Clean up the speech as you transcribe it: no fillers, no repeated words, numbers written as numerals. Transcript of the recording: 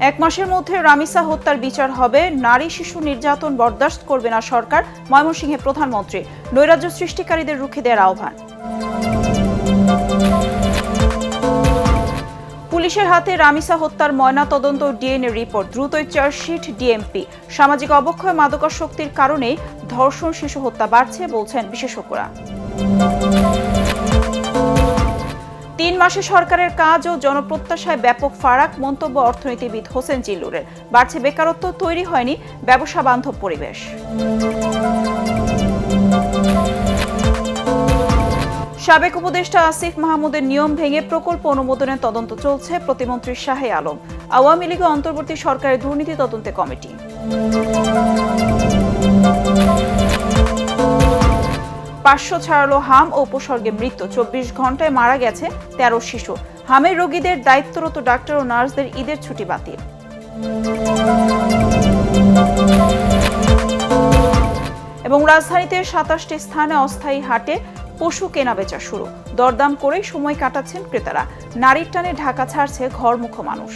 এক মাসের মধ্যে রামিসা হত্যার বিচার হবে। নারী শিশু নির্যাতন বরদাস্ত করবে না সরকার। ময়মনসিংহে প্রধানমন্ত্রী নৈরাজ্য সৃষ্টিকারীদের রুখে দেওয়ার আহ্বান। পুলিশের হাতে রামিসা হত্যার ময়না তদন্ত ডিএনএ রিপোর্ট। দ্রুতই চার্জশিট ডিএমপি। সামাজিক অবক্ষয় মাদকাসক্তির কারণে ধর্ষণ শিশু হত্যা বাড়ছে বলছেন বিশেষজ্ঞরা। 3 মাসে সরকারের কাজ ও জনপ্রত্যাশায় ব্যাপক ফারাক মন্তব্য অর্থনীতিবিদ হোসেন জিল্লুরের। বাড়ছে বেকারত্ব, তৈরি হয়নি ব্যবসা বান্ধব পরিবেশ। সাবেক উপদেষ্টা আসিফ মাহমুদের নিয়ম ভেঙে প্রকল্প অনুমোদনের তদন্ত চলছে। প্রতিমন্ত্রী শাহে আলম। আওয়ামী লীগ অন্তর্বর্তী সরকারের দুর্নীতি তদন্তে কমিটি। 500 ছাড়ালো হাম ও উপসর্গে মৃত্যু। 24 ঘন্টায় মারা গেছে 13 শিশু। হামের রোগীদের দায়িত্বরত ডাক্তার ও নার্সদের ঈদের ছুটি বাতিল। এবং রাজধানীতে 27টি স্থানে অস্থায়ী হাটে পশু কেনাবেচা শুরু। দরদাম করেই সময় কাটাচ্ছেন ক্রেতারা। নারীর টানে ঢাকা ছাড়ছে ঘরমুখো মানুষ।